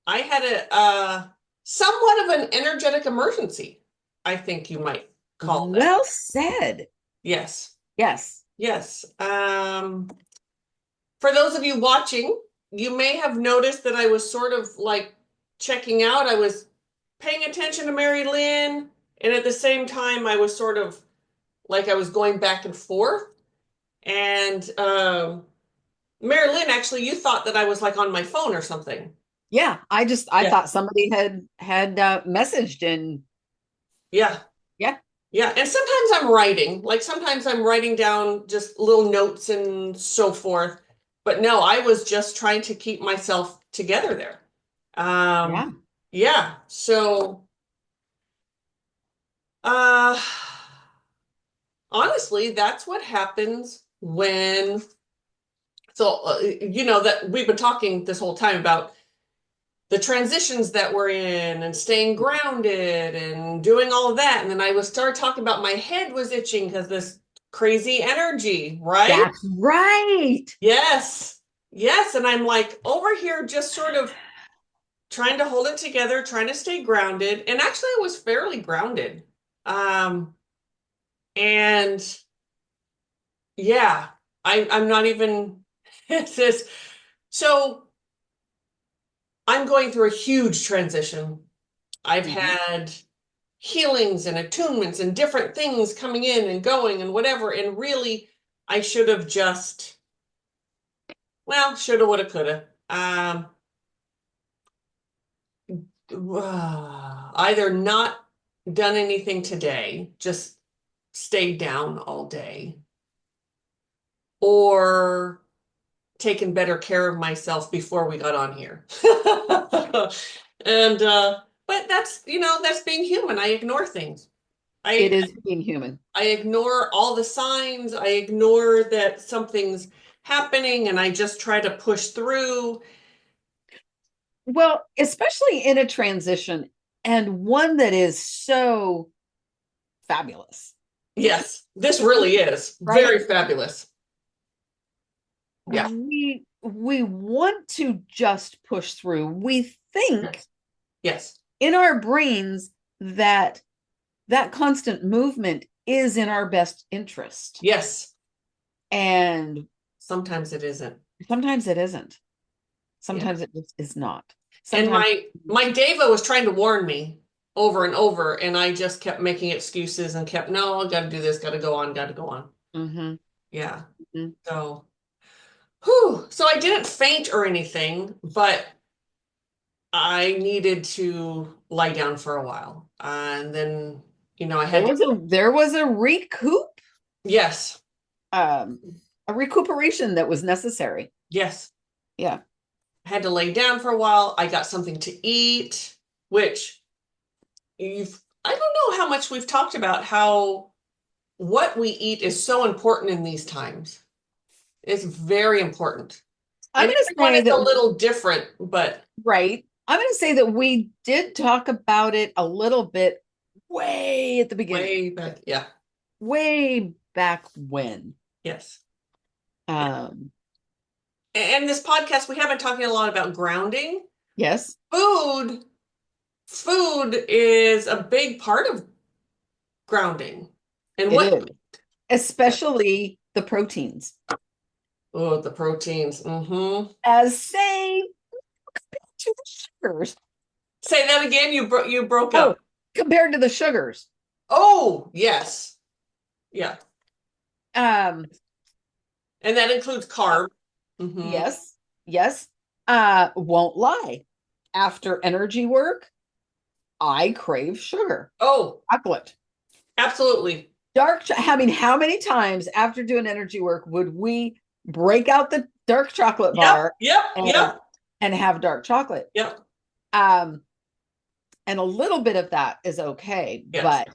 I had a somewhat of an energetic emergency, I think you might call that. Well said. Yes. Yes. Yes. For those of you watching, you may have noticed that I was sort of like checking out. I was paying attention to Mari-Lyn, and at the same time, I was sort of like I was going back and forth. And Mari-Lyn, actually, you thought that I was like on my phone or something. Yeah, I Yeah. thought somebody had messaged and Yeah. yeah, Yeah. And sometimes I'm writing, like sometimes I'm writing down just little notes and so forth. But no, I was just trying to keep myself together there. yeah. Yeah. So, uh, honestly, that's what happens when, so, that we've been talking this whole time about the transitions that we're in and staying grounded and doing all of that. And then I was started talking about my head was itching because this crazy energy, right? That's right. Yes. Yes. And I'm like over here just sort of trying to hold it together, trying to stay grounded. And actually I was fairly grounded. Um, and yeah, I'm not even it's this. So I'm going through a huge transition. I've Mhm. had healings and attunements and different things coming in and going and whatever. And really, I should have just, well, shoulda, woulda, coulda. Either not done anything today, just stayed down all day, or taken better care of myself before we got on here. And but that's being human. I ignore things. It I is being human. I ignore all the signs. I ignore that something's happening and I just try to push through. Well, especially in a transition and one that is so fabulous, Yes, this really is right? very fabulous. Yeah. We want to just push through. We think Yes. Yes. in our brains that that constant movement is in our best interest. Yes. And Sometimes it isn't. sometimes it isn't. Yeah. Sometimes it just is not. And Sometimes, my Deva was trying to warn me over and over, and I just kept making excuses and kept, no, I gotta do this, gotta go on, gotta go on. mhm, Yeah. mhm. So, whew. So I didn't faint or anything, but I needed to lie down for a while. And then, I There had to, was a yes, um a recuperation that was necessary. yes, Yeah. I had to lay down for a while. I got something to eat, which I don't know how much we've talked about how what we eat is so important in these times. It's very important. I'm And going to everyone say is a that little different, but right. I'm going to say that we did talk about it a little bit way at the beginning. way back. Yeah. Way back when. Yes. Um And this podcast, we have been talking a lot about grounding. yes, Food food is a big part of grounding. And it what, is. Especially the proteins. oh, the proteins. Mm-hmm. As say to the sugars. Say that again. You broke Oh, up. compared to the sugars. Oh, yes. Yeah. Um, And that includes uh, carb. Mm-hmm. yes, yes. Won't lie. After energy work, I crave sugar, Oh, chocolate. absolutely. I mean, how many times after doing energy work would we break out the dark chocolate Yep, bar yep, and yep, have dark chocolate? yep. Um, and a little bit of that is okay, Yes.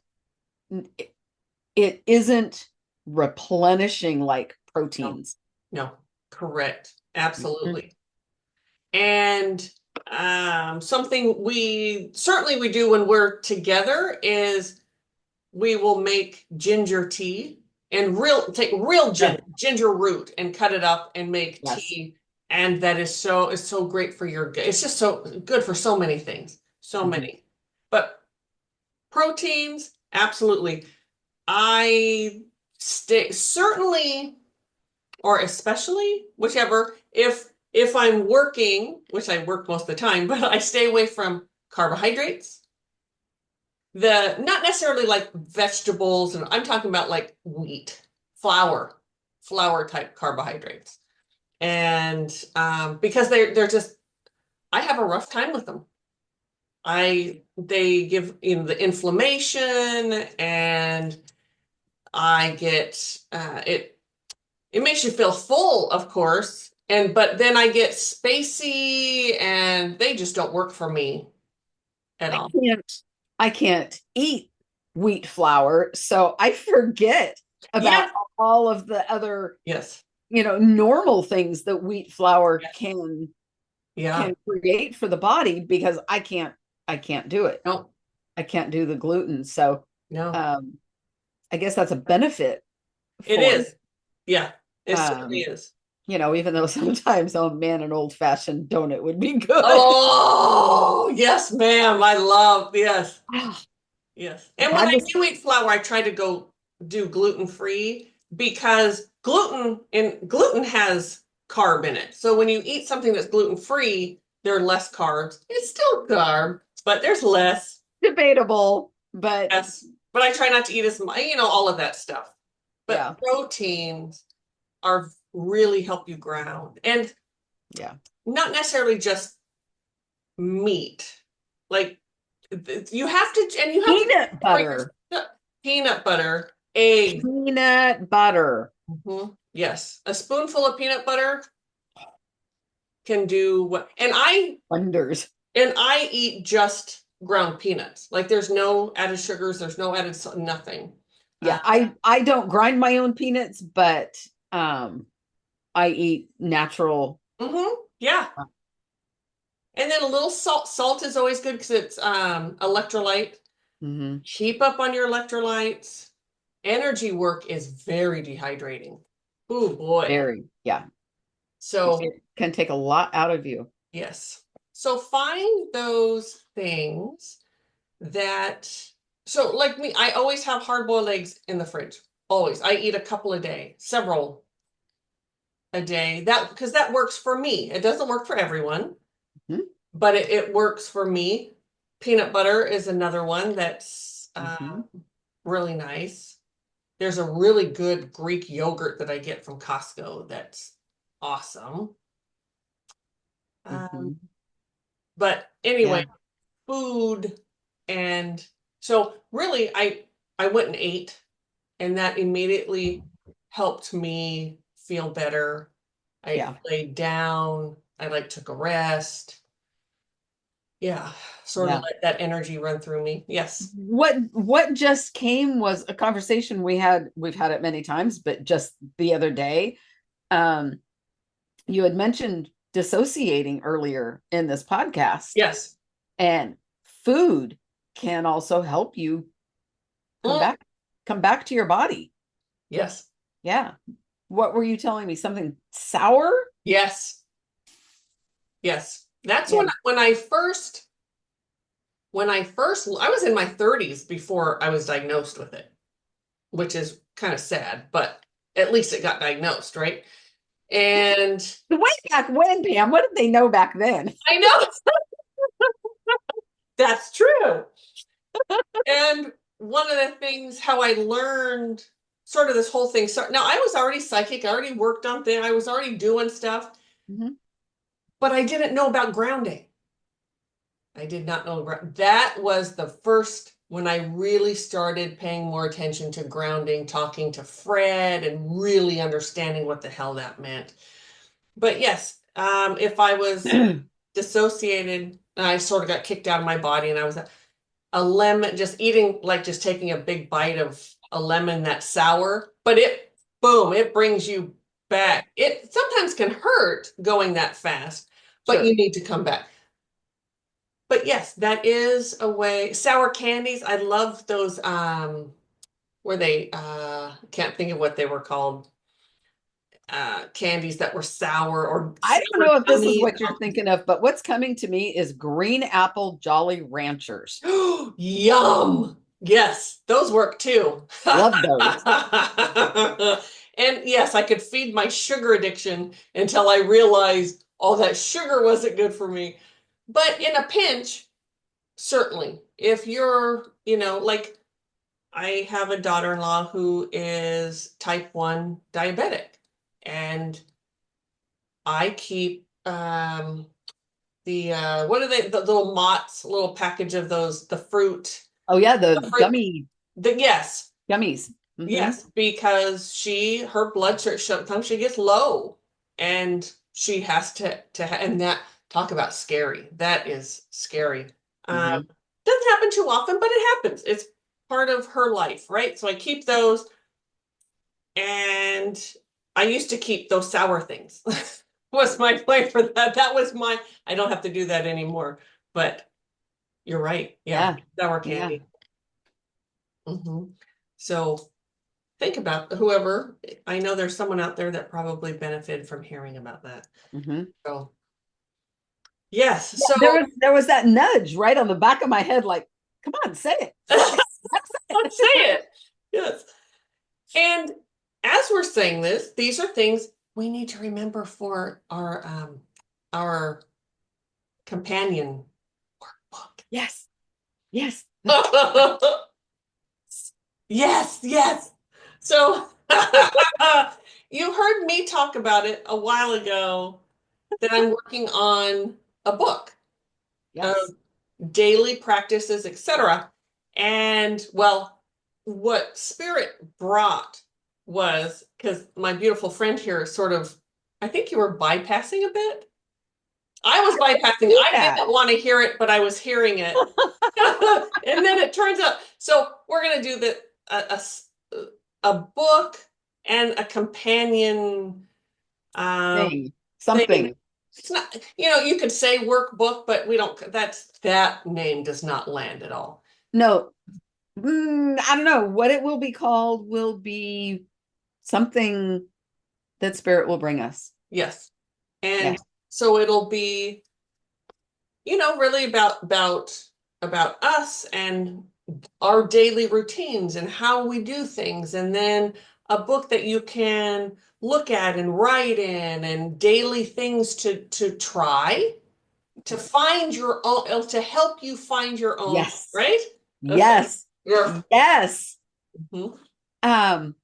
but it isn't replenishing like No, proteins. no. Correct. Mhm. Absolutely. And something we do when we're together is we will make ginger tea and take real Yeah. ginger root and cut it up and make Yes. tea. And that is so great for your gut. It's just so good for so many things. So Mhm. many. But proteins, absolutely. I stay certainly or especially, whichever, if I'm working, which I work most of the time, but I stay away from carbohydrates. The not necessarily like vegetables, and I'm talking about like wheat, flour type carbohydrates. And because they're just, I have a rough time with them. They give, the inflammation, and I get it makes you feel full, of course, but then I get spacey, and they just don't work for me at I all. can't I can't eat wheat flour, so I forget about Yeah. all of the other, Yes. normal things that wheat flour Yes. can Yeah. create for the body because I can't do it. No, I can't do the gluten. So no, um I guess that's a benefit it for me. is. Yeah, it certainly Um, is. Even though sometimes, oh man, an old fashioned donut would be good. Oh, yes, ma'am. Yes, yes. I've And when had I this. do eat flour, I try to go do gluten free, because gluten has carb in it. So when you eat something that's gluten free, there are less carbs. It's still carb, but there's less. Debatable, but Yes. But I try not to eat as much, all of that stuff. But yeah, proteins are really help you ground. And yeah. not necessarily just meat. Like, you have to, and you have to Peanut bring butter. your peanut butter, egg. Peanut butter. Mhm. Yes, a spoonful of peanut butter can do what, Wonders. and I eat just ground peanuts. Like, there's no added sugars, there's no added nothing. Yeah, I don't grind my own peanuts, but I eat natural. Yeah. And then a little salt. Salt is always good because it's electrolyte. Mhm. Keep up on your electrolytes. Energy work is very dehydrating. Oh boy. Very, yeah. So, It can take a lot out of you. yes. So find those things that, so like me, I always have hard-boiled eggs in the fridge. Always. I eat a couple a day, several a day. Because that works for me. It doesn't work for everyone, Mhm. but it works for me. Peanut butter is another one that's Mhm. really nice. There's a really good Greek yogurt that I get from Costco that's awesome. Um, Mhm. but anyway, Yeah. food, and so really I went and ate, and that immediately helped me feel better. I Yeah. laid down, I took a rest. Yeah, sort of Yeah. let that energy run through me. Yes. What just came was a conversation we've had it many times, but just the other day, um, you had mentioned dissociating earlier in this podcast, Yes. and food can also help you come Mm, back come back to your body. yes. Yeah. What were you telling me? Something sour? Yes. Yes. That's Yeah. I was in my 30s before I was diagnosed with it, which is kind of sad, but at least it got diagnosed, right? And Way back when, Pam, what did they know back then? I know that's true. And one of the things how I learned sort of this whole thing. So now I was already psychic, I already worked on things, I was already doing stuff, Mhm. but I didn't know about grounding. I did not know that was the first when I really started paying more attention to grounding, talking to Fred, and really understanding what the hell that meant. But yes, if I was dissociated, I sort of got kicked out of my body, and I was a lemon, just eating, like just taking a big bite of a lemon that's sour, but boom, it brings you back. It sometimes can hurt going that fast, but you Sure. need to come back. But yes, that is a way. Sour candies, I love those, where they can't think of what they were called, candies that were sour, or I don't sour know if this is gummies. what you're thinking of, but what's coming to me is green apple Jolly Ranchers. Yum. Yes, those work too. Love those. And yes, I could feed my sugar addiction until I realized all that sugar wasn't good for me. But in a pinch, certainly, if you're, like, I have a daughter-in-law who is type 1 diabetic, and I keep the what are they, the little Mott's little package of those, the fruit, Oh yeah, the fruit, yes, gummies. yes, because her blood sugar, sometimes she gets low and she has and that, talk about scary. That is scary. Hmm. Doesn't happen too often, but it happens. It's part of her life, right? So I keep those, and I used to keep those sour things. Was my plan for that. That was my, I don't have to do that anymore, but you're right. Yeah, Yeah. sour Yeah. candy. Hmm. So think about whoever, I know there's someone out there that probably benefited from hearing about that. Hmm. So yes, Yeah, so there was that nudge right on the back of my head, like, come on, say it, say it. let's say it. Yes. And as we're saying this, these are things we need to remember for our companion workbook. Yes, yes. Yes, yes. So you heard me talk about it a while ago that I'm working on a book of Yes. daily practices, etc. And well, what Spirit brought was, because my beautiful friend here sort of, I think you were bypassing a bit. I was bypassing. Do I that. didn't want to hear it, but I was hearing it. And then it turns out, so we're going to do a book and a companion Thing. thing. Something. It's not, you could say workbook, but we don't, that name does not land at all. No, I don't know what it will be called. Will be something that spirit will bring us. Yes. And Yes. so it'll be, really about us and our daily routines and how we do things. And then a book that you can look at and write in, and daily things to try to find your own, to help you find your own, Yes. right? Okay. Yes. Yeah. Yes. Mhm. Um,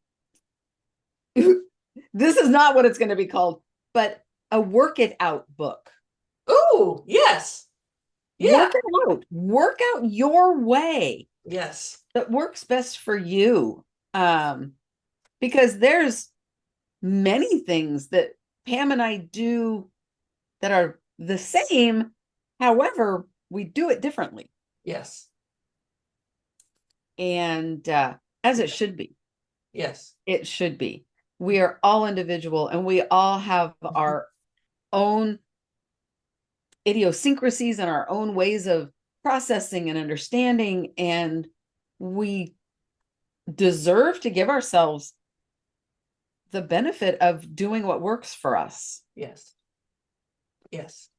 this is not what it's going to be called, but a work it out book. Ooh, yes. Yeah. Work it out. Work out your way Yes. that works best for you. Um, because there's many things that Pam and I do that are the same. However, we do it differently. Yes. And as it should be, Yes. it should be. We are all individual and we all have Mhm. our own idiosyncrasies and our own ways of processing and understanding. And we deserve to give ourselves the benefit of doing what works for us. Yes. Yes.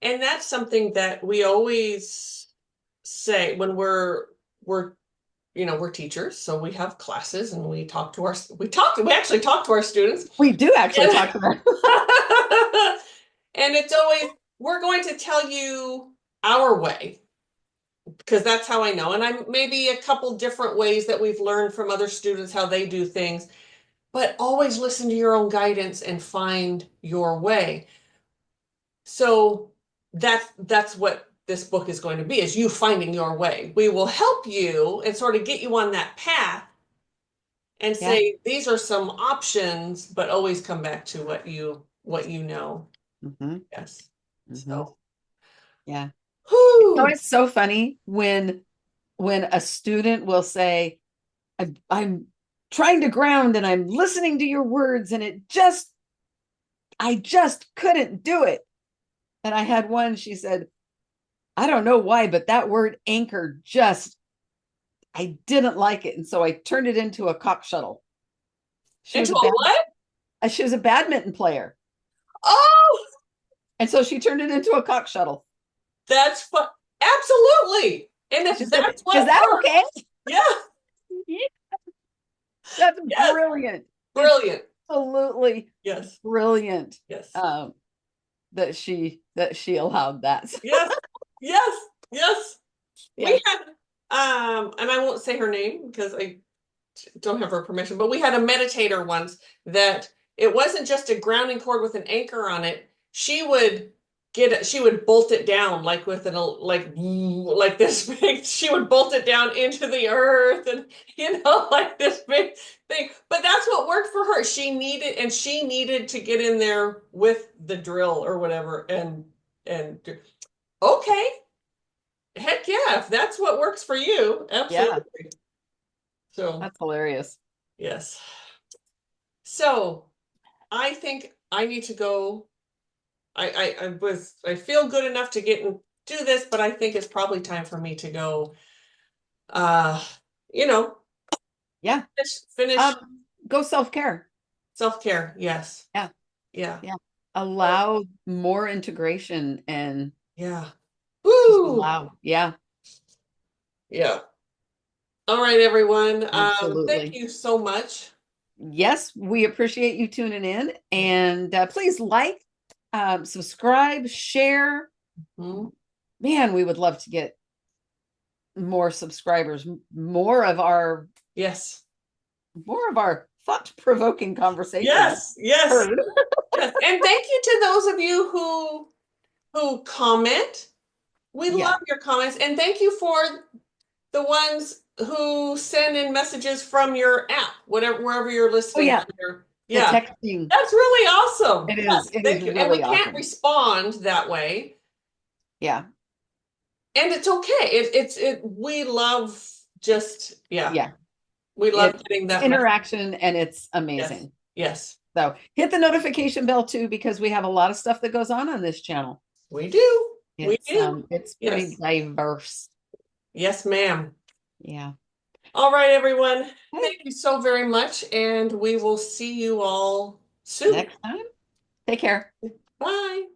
And that's something that we always say when we're we're teachers, so we have classes and we actually talk to our students. We do actually And, talk to them. and it's always, we're going to tell you our way, because that's how I know. And I'm maybe a couple different ways that we've learned from other students how they do things, but always listen to your own guidance and find your way. So that's what this book is going to be, is you finding your way. We will help you and sort of get you on that path and Yeah. say these are some options, but always come back to what you know. Mm-hmm. Yes. Mm-hmm. So, Yeah. It's whoo. always so funny when a student will say, I'm trying to ground and I'm listening to your words and I just couldn't do it. And I had one, she said, I don't know why, but that word anchor I didn't like it. And so I turned it into a cock shuttle. She was Into a a what? she was a badminton player. Oh, And so she turned it into a cock shuttle. that's fun. Absolutely. And She if said, that's is what that works, okay? yeah, That's yes, brilliant. It's brilliant. absolutely Yes, brilliant. yes, Um, that she allowed that. yes, yes, yes. We Yeah. had, and I won't say her name because I don't have her permission, but we had a meditator once that it wasn't just a grounding cord with an anchor on it. She would bolt it down like with like this big, she would bolt it down into the earth and like this big thing. But that's what worked for her. She needed to get in there with the drill or whatever and okay. Heck yeah, if that's what works for you, Yeah, absolutely. So, that's hilarious. yes. So, I think I need to go. I feel good enough to get and do this, but I think it's probably time for me to go. Uh, you know, Yeah. finish Go self-care. self-care. Yes. Yeah. Yeah. Yeah. Oh, Allow more integration and yeah. just Woo. allow. Yeah, Yeah. All right, everyone. Thank absolutely. you so much. Yes, we appreciate you tuning in, and please like, subscribe, share. Mhm. Man, we would love to get more subscribers, Yes. more of our thought-provoking conversations Yes. Yes. heard. Yes. And thank you to those of you who comment. We Yeah. love your comments, and thank you for the ones who send in messages from your app, whatever, wherever you're Oh listening yeah, on your, the yeah, texting. that's really awesome. It is. Yes, It is thank you. And we really can't awesome. respond that way, Yeah. and it's okay. We love just, yeah, Yeah. we love It's getting that message. interaction and it's Yes, amazing. yes, So hit the notification bell too, because we have a lot of stuff that goes on this channel. we do. We do. It's pretty Yes, diverse. yes, ma'am. Yeah. All right, everyone. Hey, Thank you so very much, and we will see you all soon. next time, take care. Bye.